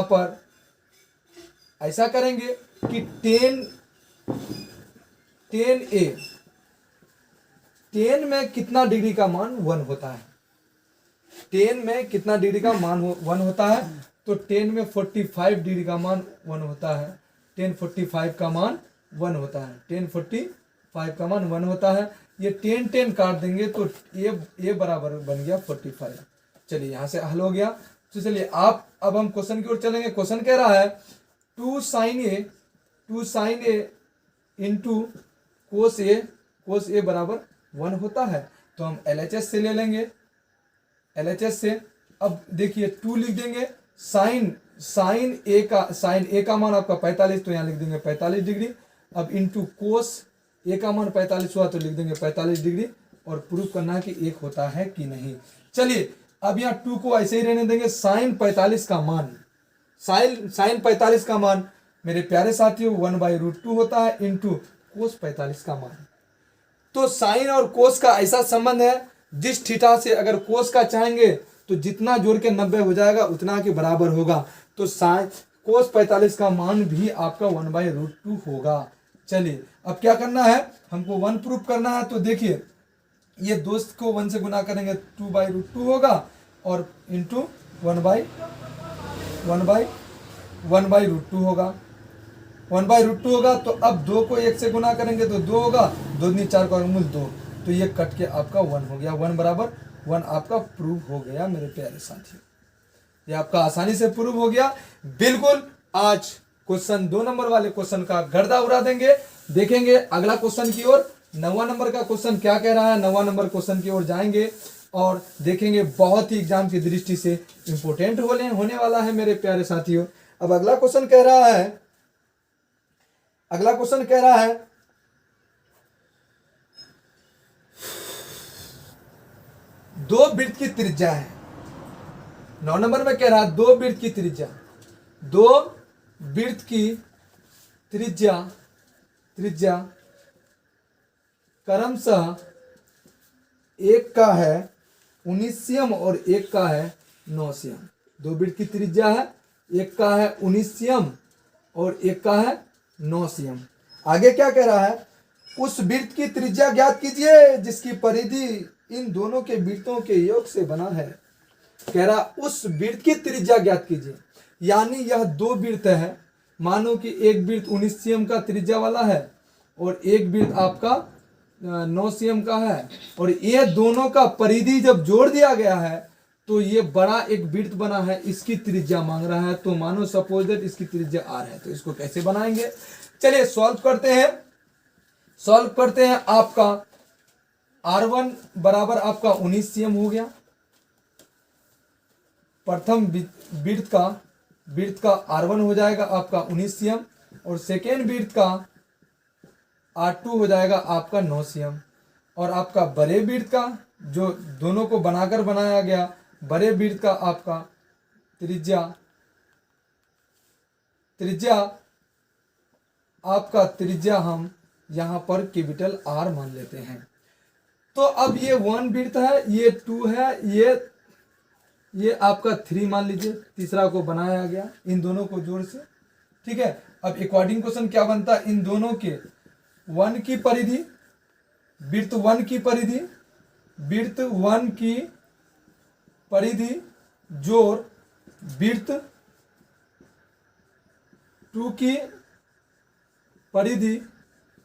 पर ऐसा करेंगे कि 10 में कितना डिग्री का मान 1 होता है, 10 में कितना डिग्री का मान 1 होता है, तो 10 में 45 डिग्री का मान 1 होता है, 1045 का मान 1 होता है, 1045 का मान 1 होता है। ये 10 काट देंगे तो ए बराबर बन गया 45। चलिए यहां से हल हो गया। तो चलिए अब हम क्वेश्चन की ओर चलेंगे। क्वेश्चन कह रहा है 2 sin a इंटू कोस ए बराबर 1 होता है। तो हम LHS से ले लेंगे, LHS से अब देखिए 2 लिख देंगे, साइन ए का मान आपका 45, तो यहाँ लिख देंगे 45 डिग्री। अब इंटू कोस ए का मान 45 हुआ तो लिख देंगे 45 डिग्री और प्रूफ करना है कि 1 होता है कि नहीं। चलिए अब यहाँ 2 को ऐसे ही रहने देंगे। साइन 45 का मान मेरे प्यारे साथियों 1/√2 होता है इंटू कोस 45 का मान। तो साइन और कोस का ऐसा संबंध है, जिस थीटा से अगर कोस का चाहेंगे तो जितना जोड़ के 90 हो जाएगा उतना के बराबर होगा। तो साइन कोस 45 का मान भी आपका 1/√2 होगा। चलिए अब क्या करना है, हमको 1 प्रूफ करना है। तो देखिए ये दोस्त को 1 से गुना करेंगे 2/√2 होगा और इंटू 1/√2 होगा, 1/√2 होगा। तो अब 2 को 1 से गुना करेंगे तो 2 होगा, 2 दूनी 4 का वर्गमूल 2, तो ये कट के आपका 1 हो गया। 1 बराबर 1 आपका प्रूफ हो गया मेरे प्यारे साथियों। ये आपका आसानी से प्रूफ हो गया। बिल्कुल आज क्वेश्चन 2 नंबर वाले क्वेश्चन का गर्दा उड़ा देंगे। देखेंगे अगला क्वेश्चन की ओर। 9वां नंबर का क्वेश्चन क्या कह रहा है, 9वां नंबर क्वेश्चन की ओर जाएंगे और देखेंगे। बहुत ही एग्जाम की दृष्टि से इंपोर्टेंट होने वाला है मेरे प्यारे साथियों। अब अगला क्वेश्चन कह रहा है 2 वृत्त की त्रिज्या है। 9 नंबर में कह रहा है 2 वृत्त की त्रिज्या, 2 वृत्त की त्रिज्या क्रमशः एक का है 19 और एक का है 9। 2 वृत्त की त्रिज्या है, एक का है 19 और एक का है 9। आगे क्या कह रहा है, उस वृत्त की त्रिज्या ज्ञात कीजिए जिसकी परिधि इन दोनों के वृत्तों के योग से बना है। कह रहा उस वृत्त की त्रिज्या ज्ञात कीजिए, यानी यह 2 वृत्त है। मानो कि एक वृत्त 19 cm का त्रिज्या वाला है और एक वृत्त आपका 9 cm का है, और ये दोनों का परिधि जब जोड़ दिया गया है तो ये बड़ा एक वृत्त बना है, इसकी त्रिज्या मांग रहा है। तो मानो सपोज दैट इसकी त्रिज्या r है, तो इसको कैसे बनाएंगे। चलिए सॉल्व करते हैं। आपका r1 बराबर आपका 19 cm हो गया, प्रथम वृत्त का r1 हो जाएगा आपका 19 cm और सेकेंड वृत्त का r2 हो जाएगा आपका 9 cm, और आपका बड़े वृत्त का जो दोनों को बनाकर बनाया गया बड़े वृत्त का आपका त्रिज्या त्रिज्या, आपका त्रिज्या हम यहाँ पर कैपिटल आर मान लेते हैं। तो अब ये 1 वृत्त है, ये 2 है, ये आपका 3 मान लीजिए, तीसरा को बनाया गया इन दोनों को जोड़ से, ठीक है। अब अकॉर्डिंग क्वेश्चन क्या बनता है, इन दोनों के 1 की परिधि, वृत्त 1 की परिधि, वृत्त 1 की परिधि जोड़ वृत्त 2 की परिधि,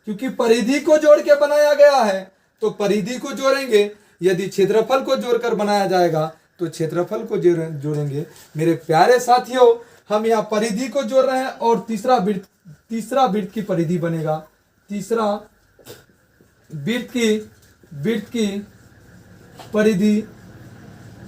क्योंकि परिधि को जोड़ के बनाया गया है तो परिधि को जोड़ेंगे, यदि क्षेत्रफल को जोड़कर बनाया जाएगा तो क्षेत्रफल को जोड़ेंगे। मेरे प्यारे साथियों, हम यहाँ परिधि को जोड़ रहे हैं और तीसरा वृत्त की परिधि बनेगा, तीसरा वृत्त की परिधि,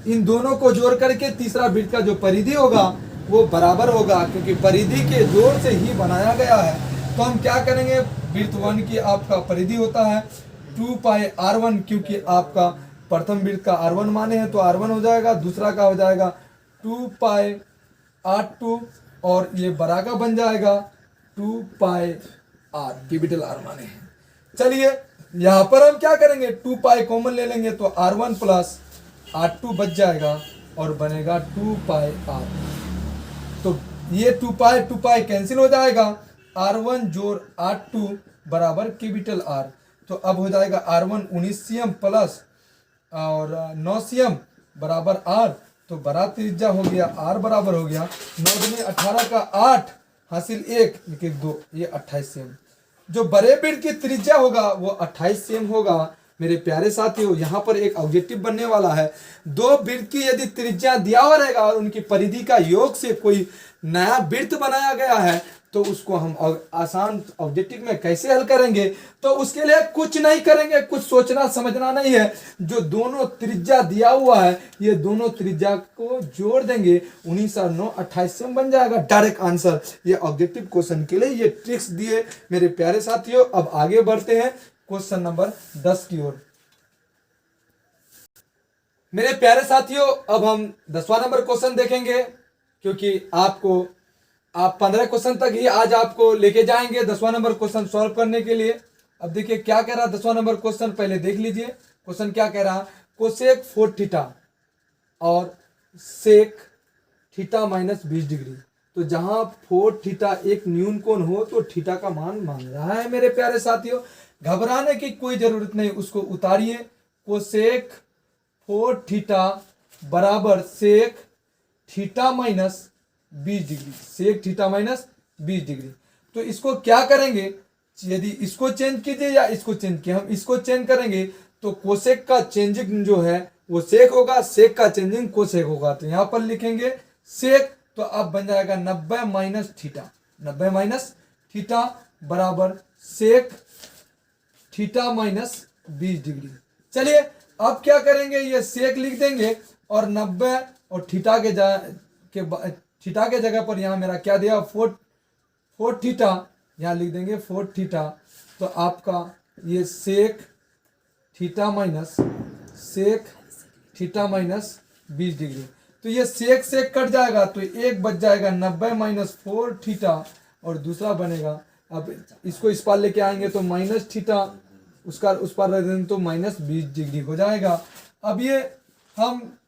इन दोनों को जोड़ करके तीसरा वृत्त का जो परिधि होगा वो बराबर होगा, क्योंकि परिधि के जोड़ से ही बनाया गया है। तो हम क्या करेंगे, वृत्त 1 की आपका परिधि होता है 2 पाई r1, क्योंकि आपका प्रथम वृत्त का r1 माने हैं तो r1 हो जाएगा, दूसरा का हो जाएगा 2 पाई r2 और ये बड़ा का बन जाएगा 2 पाई r, कैपिटल R माने हैं। चलिए यहाँ पर हम क्या करेंगे, 2 पाई कॉमन ले लेंगे तो r1 प्लस r2 बच जाएगा और बनेगा 2 पाई r। तो ये 2 पाई कैंसिल हो जाएगा, r1 जोड़ r2 बराबर कैपिटल R। तो अब हो जाएगा r1 19 cm प्लस और 9 cm बराबर r, तो बड़ा त्रिज्या हो गया, r बराबर हो गया 9 दूनी 18 का 8 हासिल 1 लेकिन 2, ये 28 cm। जो बड़े वृत्त की त्रिज्या होगा वो 28 cm होगा। मेरे प्यारे साथियों, यहाँ पर एक ऑब्जेक्टिव बनने वाला है, दो वृत्त की यदि त्रिज्या दिया हुआ रहेगा और उनकी परिधि का योग से कोई नया वृत्त बनाया गया है तो उसको हम आसान ऑब्जेक्टिव में कैसे हल करेंगे। तो उसके लिए कुछ नहीं करेंगे, कुछ सोचना समझना नहीं है, जो दोनों त्रिज्या दिया हुआ है ये दोनों त्रिज्या को जोड़ देंगे, 19 और 9 28 से बन जाएगा डायरेक्ट आंसर। ये ऑब्जेक्टिव क्वेश्चन के लिए ये ट्रिक्स दिए मेरे प्यारे साथियों। अब आगे बढ़ते हैं क्वेश्चन नंबर 10 की ओर। मेरे प्यारे साथियों, अब हम 10वां नंबर क्वेश्चन देखेंगे, क्योंकि आप 15 क्वेश्चन तक ही आज आपको लेके जाएंगे 10वां नंबर क्वेश्चन सॉल्व करने के लिए। अब देखिए क्या कह रहा है 10वां नंबर क्वेश्चन, पहले देख लीजिए क्वेश्चन क्या कह रहा है। कोसेक 4 थीटा और सेक थीटा माइनस 20 डिग्री, तो जहां 4 थीटा एक न्यून कोण हो तो थीटा का मान मांग रहा है। मेरे प्यारे साथियों, घबराने की कोई जरूरत नहीं, उसको उतारिए। कोसेक 4 थीटा बराबर sec theta minus 20 degree, sec theta minus 20 degree. तो इसको क्या करेंगे, यदि इसको चेंज कीजिए या इसको चेंज किए, हम इसको चेंज करेंगे तो कोसेक का चेंजिंग जो है वो सेक होगा, सेक का चेंजिंग कोसेक होगा। तो यहां पर लिखेंगे सेक, तो अब बन जाएगा 90 माइनस थीटा, 90 माइनस थीटा बराबर सेक थीटा माइनस 20 डिग्री। चलिए अब क्या करेंगे, ये सेक लिख देंगे और 90 और थीटा के जगह पर यहाँ मेरा क्या दिया 4 थीटा, यहाँ लिख देंगे 4 थीटा। तो आपका ये सेक थीटा माइनस 20 डिग्री, तो ये सेक कट जाएगा तो एक बच जाएगा 90 माइनस 4 थीटा और दूसरा बनेगा, अब इसको इस पार लेके आएंगे तो माइनस थीटा, उस पार रख देंगे तो माइनस 20 डिग्री हो जाएगा। अब हम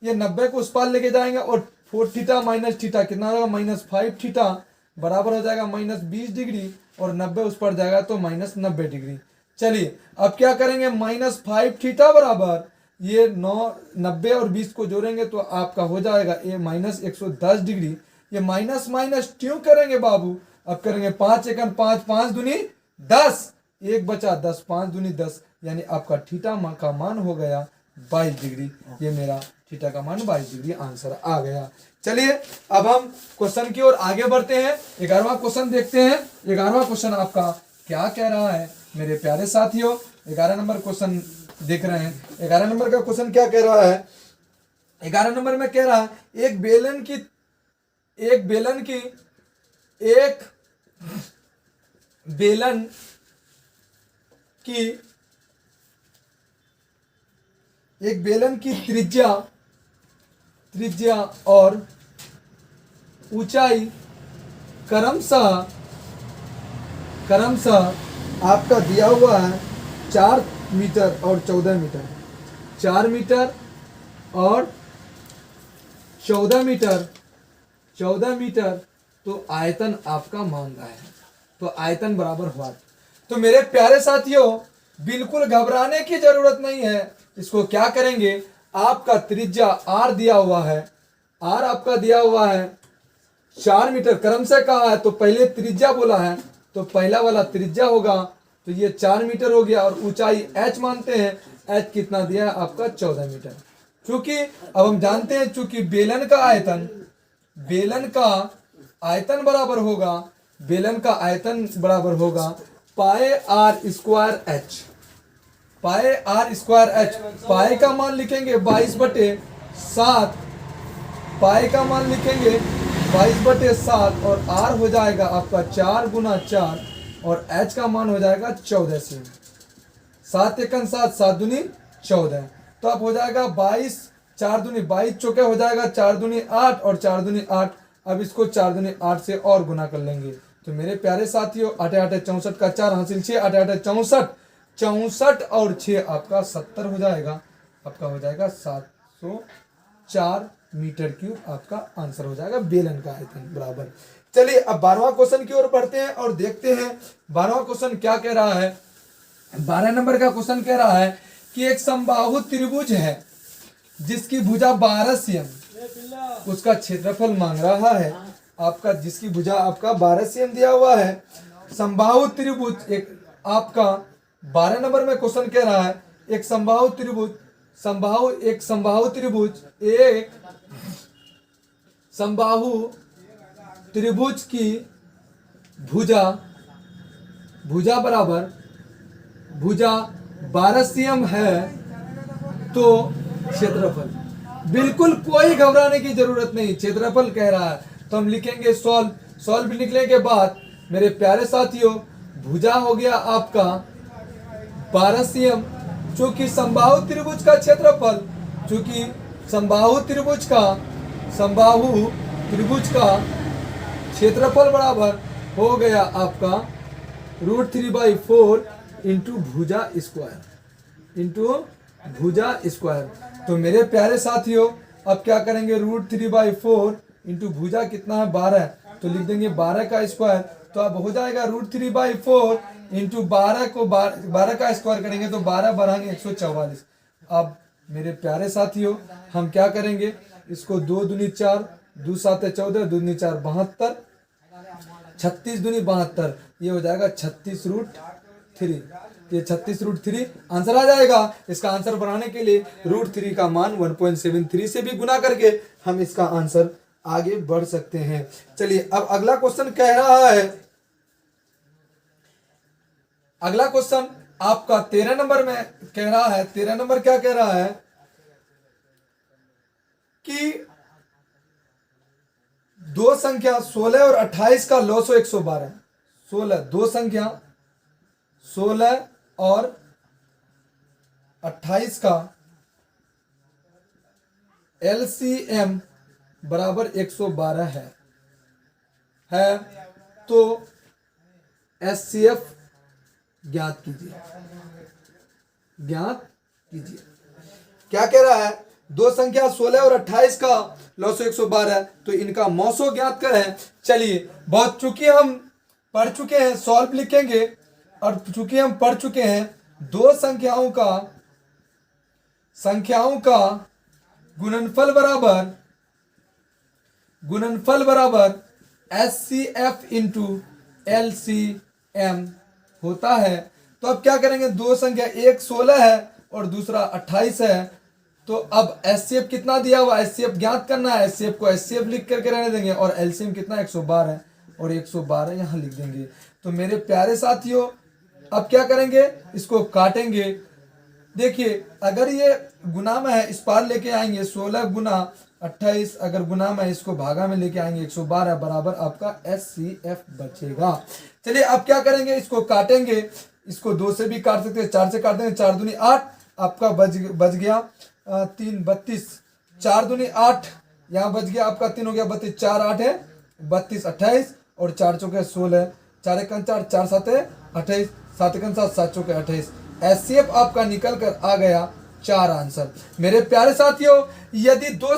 ये 90 को उस पार लेके जाएंगे और 4 थीटा माइनस थीटा कितना होगा माइनस 5 थीटा बराबर हो जाएगा माइनस 20 डिग्री और 90 उस पर जाएगा तो माइनस 90 डिग्री। चलिए अब क्या करेंगे, माइनस 5 थीटा बराबर ये 90 और 20 को जोड़ेंगे तो आपका हो जाएगा ये माइनस 110 डिग्री। ये माइनस माइनस क्यों करेंगे बाबू, अब करेंगे 5 एकम 5, 5 दूनी 10, एक बचा 10, 5 दूनी 10, यानी आपका थीटा का मान हो गया 22 डिग्री। ये मेरा थीटा का मान 22 डिग्री आंसर आ गया। चलिए अब हम क्वेश्चन की ओर आगे बढ़ते हैं, 11वां क्वेश्चन देखते हैं। 11वां क्वेश्चन आपका क्या कह रहा है मेरे प्यारे साथियों, 11 नंबर क्वेश्चन देख रहे हैं। 11 नंबर का क्वेश्चन क्या कह रहा है, 11 नंबर में कह रहा है एक बेलन की त्रिज्या और ऊंचाई क्रमशः आपका दिया हुआ है 4 मीटर और 14 मीटर, 4 मीटर और 14 मीटर, 14 मीटर। तो आयतन आपका मांगा है, तो आयतन बराबर हुआ। तो मेरे प्यारे साथियों, बिल्कुल घबराने की जरूरत नहीं है। इसको क्या करेंगे, आपका त्रिज्या आर दिया हुआ है, आर आपका दिया हुआ है 4 मीटर, क्रमशः कहा है तो पहले त्रिज्या बोला है, तो पहला वाला त्रिज्या होगा, तो ये 4 मीटर हो गया। और ऊंचाई h मानते हैं, h कितना दिया है आपका 14 मीटर। क्योंकि अब हम जानते हैं, चूंकि बेलन का आयतन बराबर होगा, बेलन का आयतन बराबर होगा पाए आर स्क्वायर एच, पाए आर स्क्वायर एच। पाए का मान लिखेंगे 22/7, पाए का मान लिखेंगे 22/7 और आर हो जाएगा आपका 4 गुना 4 और एच का मान हो जाएगा 14 से 7 एकन 7, 7 दूनी 14। तो अब हो जाएगा 22, 4 दूनी 22 चौके हो जाएगा 4 दूनी 8 और 4 दूनी 8। अब इसको 4 दूनी 8 से और गुना कर लेंगे। तो मेरे प्यारे साथियों, 8 8 64 का 4 हासिल 6, 8 8 64, 64 और 6 आपका 70 हो जाएगा, आपका हो जाएगा 704 मीटर क्यूब। आपका आंसर हो जाएगा बेलन का आयतन बराबर। चलिए अब 12वां क्वेश्चन की ओर बढ़ते हैं और देखते हैं 12वां क्वेश्चन क्या कह रहा है। 12 नंबर का क्वेश्चन कह रहा है कि एक समबाहु त्रिभुज है जिसकी भुजा 12 cm, उसका क्षेत्रफल मांग रहा है आपका, जिसकी भुजा आपका 12 cm दिया हुआ है। समबाहु त्रिभुज एक आपका 12 नंबर में क्वेश्चन कह रहा है, एक समबाहु त्रिभुज, एक समबाहु त्रिभुज की भुजा बराबर 12 cm है, तो क्षेत्रफल, बिल्कुल कोई घबराने की जरूरत नहीं, क्षेत्रफल कह रहा है तो हम लिखेंगे सॉल्व लिखने के बाद मेरे प्यारे साथियों, भुजा हो गया आपका 12 cm, चूंकि समबाहु त्रिभुज का क्षेत्रफल, चूंकि समबाहु त्रिभुज का क्षेत्रफल बराबर हो गया आपका √3/4 इंटू भुजा स्क्वायर। तो मेरे प्यारे साथियों, अब क्या करेंगे, √3/4 इंटू भुजा कितना है 12, तो लिख देंगे 12 का स्क्वायर। तो अब हो जाएगा √3/4 इंटू 12 का स्क्वायर करेंगे तो 12 बढ़ाएंगे 144। अब मेरे प्यारे साथियों, हम क्या करेंगे, इसको 2 दूनी 4, 2 7 14, 2 दूनी 4 72, 36 दूनी 72, ये हो जाएगा 36√3, ये 36√3 आंसर आ जाएगा। इसका आंसर बनाने के लिए √3 का मान 1.73 से भी गुना करके हम इसका आंसर आगे बढ़ सकते हैं। चलिए अब अगला क्वेश्चन कह रहा है, अगला क्वेश्चन आपका 13 नंबर में कह रहा है। 13 नंबर क्या कह रहा है कि दो संख्या 16 और 28 का लॉसो 112, 16 दो संख्या 16 और 28 का LCM बराबर 112 है तो SCF ज्ञात कीजिए। क्या कह रहा है, दो संख्या 16 और 28 का लॉसो 112, तो इनका मौसो ज्ञात करें। चलिए, बहुत चूंकि हम पढ़ चुके हैं, सॉल्व लिखेंगे, और चूंकि हम पढ़ चुके हैं दो संख्याओं का गुणनफल बराबर SCF इंटू LCM होता है। तो अब क्या करेंगे, दो संख्या, एक 16 है और दूसरा 28 है, तो अब SCF कितना दिया हुआ, SCF ज्ञात करना है। SCF को SCF लिख करके रहने देंगे और LCM कितना 112 है और 112 यहां लिख देंगे। तो मेरे प्यारे साथियों, अब क्या करेंगे, इसको काटेंगे। देखिए, अगर ये गुना में है, इस पार लेके आएंगे 16 गुना 28, अगर गुना में इसको भागा में लेके आएंगे 112 बराबर आपका SCF बचेगा। चलिए अब क्या करेंगे, इसको काटेंगे, इसको 2 से भी काट सकते हैं, 4 से काट देंगे, 4 दूनी 8 आपका बच गया 3 32, 4 दूनी 8 यहाँ बच गया आपका 3 हो गया 32, 4 8 है 32 28 और 4 चौके 16, 4 एकम 4, 4 सात 28, 7 एकम 7, 7 चौके 28। एचसीएफ आपका निकल कर आ गया 4 आंसर। मेरे प्यारे साथियों, यदि दो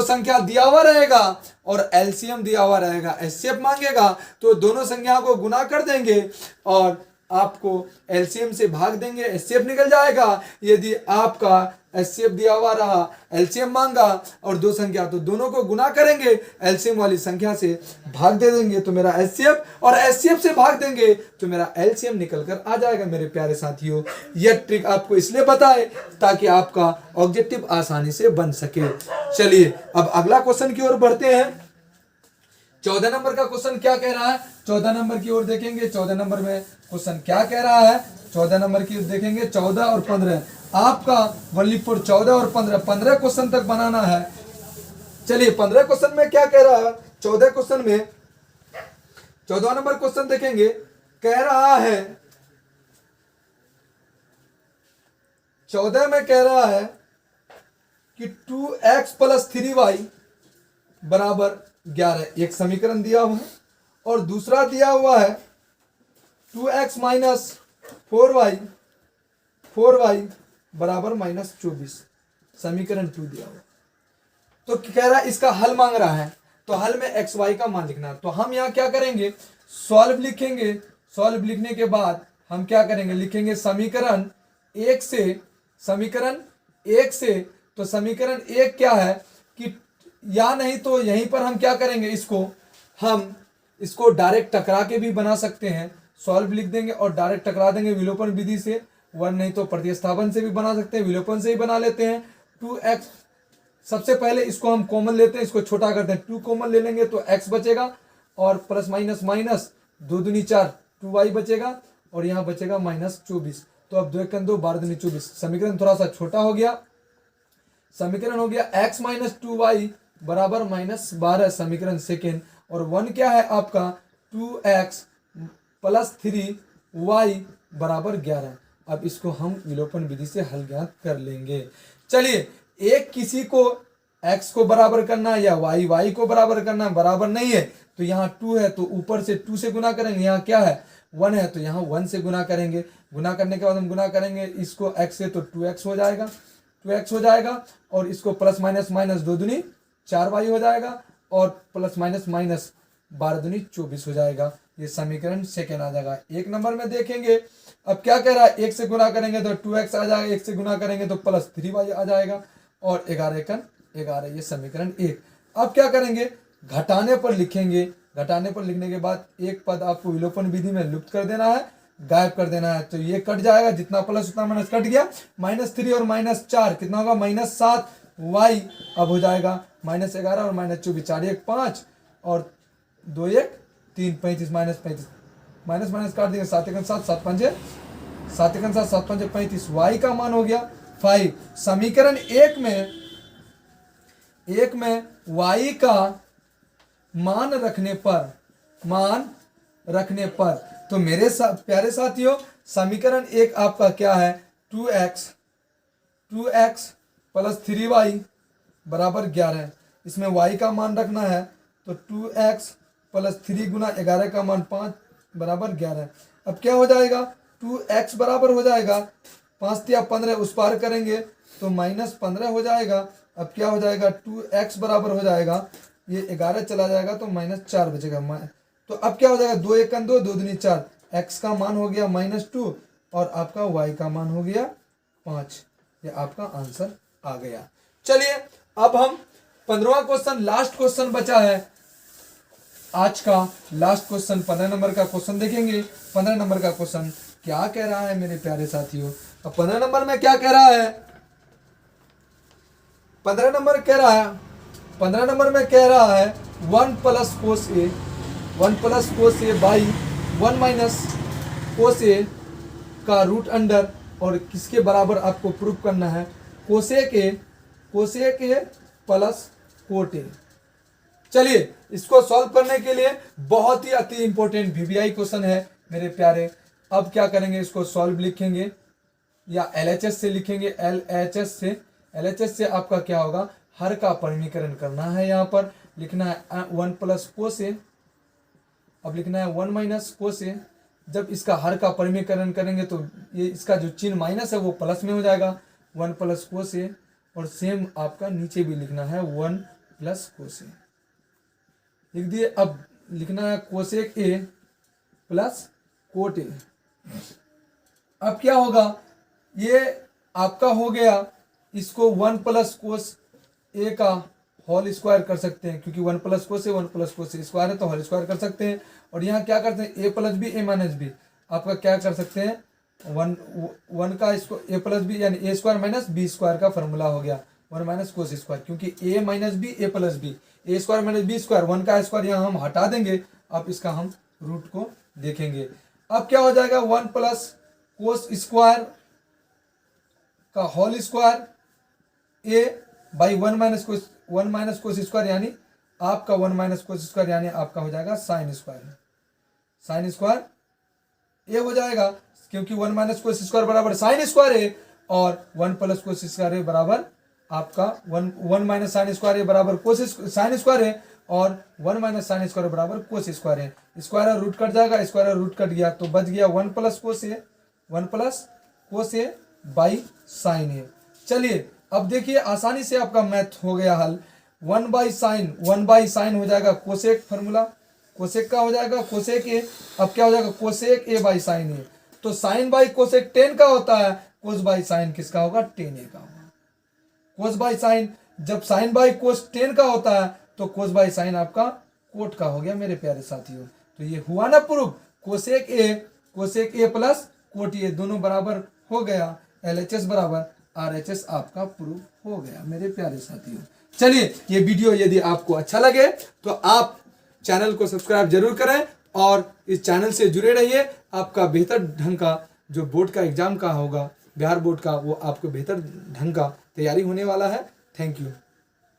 संख्या दिया हुआ रहेगा और एलसीएम दिया हुआ रहेगा, एचसीएफ मांगेगा तो दोनों संख्याओं को गुना कर देंगे और आपको एलसीएम से भाग देंगे, एचसीएफ निकल जाएगा। यदि आपका एचसीएफ दिया हुआ रहा, एलसीएम मांगा और दो संख्या, तो दोनों को गुना करेंगे, एलसीएम वाली संख्या से भाग दे देंगे तो मेरा एचसीएफ, और एचसीएफ से भाग देंगे तो मेरा एलसीएम निकल कर आ जाएगा। मेरे प्यारे साथियों, यह ट्रिक आपको इसलिए बताए ताकि आपका ऑब्जेक्टिव आसानी से बन सके। चलिए अब अगला क्वेश्चन की ओर बढ़ते हैं। 14 नंबर का क्वेश्चन क्या कह रहा है, 14 नंबर की ओर देखेंगे। 14 नंबर में क्वेश्चन क्या कह रहा है, 14 नंबर की ओर देखेंगे। 14 और 15 आपका वनली फॉर 14 और 15 क्वेश्चन तक बनाना है। चलिए 15 क्वेश्चन में क्या कह रहा है, 14 क्वेश्चन में 14 नंबर क्वेश्चन देखेंगे। कह रहा है 14 में कह रहा है कि 2x + 3y बराबर 11, एक समीकरण दिया हुआ है, और दूसरा दिया हुआ है 2x - 4y बराबर -24, समीकरण 2 दिया हुआ। तो कह रहा है इसका हल मांग रहा है, तो हल में एक्स वाई का मान लिखना है। तो हम यहाँ क्या करेंगे, सॉल्व लिखेंगे। सॉल्व लिखने के बाद हम क्या करेंगे, लिखेंगे समीकरण 1 से, तो समीकरण 1 क्या है कि, या नहीं तो यहीं पर हम क्या करेंगे, हम इसको डायरेक्ट टकरा के भी बना सकते हैं। सॉल्व लिख देंगे और डायरेक्ट टकरा देंगे विलोपन विधि से, वन नहीं तो प्रतिस्थापन से भी बना सकते हैं, विलोपन से ही बना लेते हैं। 2x, सबसे पहले इसको हम कॉमन लेते हैं, इसको छोटा करते हैं, 2 कॉमन ले लेंगे तो x बचेगा, और प्लस माइनस माइनस 2 दूनी 4, 2y बचेगा, और यहाँ बचेगा -24। तो अब 2 एकम 2, 12 दूनी 24, समीकरण थोड़ा सा छोटा हो गया। समीकरण हो गया x - 2y बराबर -12, समीकरण सेकेंड। और 1 क्या है आपका, 2x + 3y बराबर 11। अब इसको हम विलोपन विधि से हल ज्ञात कर लेंगे। चलिए, एक किसी को x को बराबर करना है या y को बराबर करना है, बराबर नहीं है तो यहाँ 2 है तो ऊपर से 2 से गुना करेंगे, यहाँ क्या है 1 है तो यहाँ 1 से गुना करेंगे। गुना करने के बाद हम गुना करेंगे इसको x से तो 2x हो जाएगा, 2x हो जाएगा, और इसको प्लस माइनस माइनस 2 दूनी 4y हो जाएगा, और प्लस माइनस माइनस 12 दूनी 24 हो जाएगा। ये समीकरण सेकेंड आ जाएगा। 1 नंबर में देखेंगे, अब क्या कह रहा है, 1 से गुना करेंगे तो 2x आ जाएगा, 1 से गुना करेंगे तो प्लस 3y आ जाएगा, और 11 एकम 11, ये समीकरण 1। अब क्या करेंगे, घटाने पर लिखेंगे। घटाने पर लिखने के बाद एक पद आपको विलोपन विधि में लुप्त कर देना है, गायब कर देना है, तो ये कट जाएगा, जितना प्लस उतना माइनस कट गया। -3 और -4 कितना होगा, -7y अब हो जाएगा -11 और -24, 4 1 5 और 2 1 3, 35 -35 माइनस काट देंगे, 7 एकम 7, 7 पंजे 7 एकम 7, 7 पंजे 35, y का मान हो गया 5। समीकरण 1 में y का मान रखने पर तो मेरे प्यारे साथियों, समीकरण 1 आपका क्या है, 2x + 3y बराबर 11। इसमें y का मान रखना है तो 2x + 3 गुना 11 का मान 5 बराबर 11। अब क्या हो जाएगा, 2x बराबर हो जाएगा 5 या 15, उस पार करेंगे तो -15 हो जाएगा। अब क्या हो जाएगा, 2x बराबर हो जाएगा, ये 11 चला जाएगा तो -4 बचेगा। तो अब क्या हो जाएगा, 2 एकम 2, 2 दूनी 4, x का मान हो गया -2 और आपका y का मान हो गया 5। ये आपका आंसर आ गया। चलिए अब हम 15वां क्वेश्चन, लास्ट क्वेश्चन बचा है आज का, लास्ट क्वेश्चन 15 नंबर का क्वेश्चन देखेंगे। 15 नंबर का क्वेश्चन क्या कह रहा है मेरे प्यारे साथियों, अब 15 नंबर में क्या कह रहा है, 15 नंबर कह रहा है, 15 नंबर में कह रहा है 1 + cos a by 1 - cos a का रूट अंडर, और किसके बराबर आपको प्रूफ करना है, cos a के प्लस cot a। चलिए इसको सॉल्व करने के लिए बहुत ही अति इंपॉर्टेंट वीवीआई क्वेश्चन है मेरे प्यारे। अब क्या करेंगे, इसको सॉल्व लिखेंगे या LHS से लिखेंगे, LHS से आपका क्या होगा, हर का परिमीकरण करना है, यहाँ पर लिखना है 1 + cos a अब लिखना है 1 माइनस कोस ए। जब इसका हर का परिमेयकरण करेंगे तो ये इसका जो चिन्ह माइनस है वो प्लस में हो जाएगा, 1 प्लस कोस ए। और सेम आपका नीचे भी लिखना है 1 प्लस कोस ए लिख दिए। अब लिखना है cosec A plus cot A. अब क्या होगा, ये आपका हो गया, इसको 1 प्लस कोस ए का होल स्क्वायर कर सकते हैं, क्योंकि 1 plus cos A 1 plus cos A square है तो होल स्क्वायर कर सकते हैं। और यहाँ क्या करते हैं, ए प्लस बी ए माइनस बी, आपका क्या कर सकते हैं, वन का इसको ए प्लस बी यानी ए स्क्वायर माइनस बी स्क्वायर का फॉर्मूला हो गया 1 माइनस कोस स्क्वायर, क्योंकि ए माइनस बी ए प्लस बी, ए स्क्वायर माइनस बी स्क्वायर, 1 का स्क्वायर यहाँ हम हटा देंगे। अब इसका हम रूट को देखेंगे। अब क्या हो जाएगा, 1 प्लस कोस स्क्वायर का whole square A by 1 minus cos square यानी आपका 1 माइनस कोस स्क्वायर यानी आपका हो जाएगा साइन स्क्वायर। साइन स्क्वायर ए हो जाएगा, क्योंकि 1 माइनस कोस स्क्वायर बराबर साइन स्क्वायर है, और 1 प्लस कोस स्क्वायर ए बराबर आपका 1 माइनस साइन स्क्वायर ए बराबर कोस साइन स्क्वायर है, और 1 माइनस साइन स्क्वायर बराबर कोस स्क्वायर है। स्क्वायर रूट कट जाएगा, स्क्वायर रूट कट गया तो बच गया 1 plus cos A, 1 plus cos A by sine A. चलिए अब देखिए आसानी से आपका मैथ हो गया हल। 1 बाई साइन हो जाएगा कोसेक, फॉर्मूला कोसेक का हो जाएगा कोसेक ए। अब क्या हो जाएगा, कोसेक ए बाई साइन ए। तो साइन बाई कोसेक 10 का होता है, कोस बाई साइन किसका होगा, 10 ए का होगा। कोस बाई साइन, जब साइन बाई कोस 10 का होता है तो कोस बाई साइन आपका कोट का हो गया मेरे प्यारे साथियों। तो ये हुआ ना proof, cosec A plus cot A दोनों बराबर हो गया, LHS बराबर RHS आपका प्रूफ हो गया मेरे प्यारे साथियों। चलिए ये वीडियो यदि आपको अच्छा लगे तो आप चैनल को सब्सक्राइब जरूर करें और इस चैनल से जुड़े रहिए। आपका बेहतर ढंग का जो बोर्ड का एग्जाम का होगा, बिहार बोर्ड का, वो आपको बेहतर ढंग का तैयारी होने वाला है। Thank you.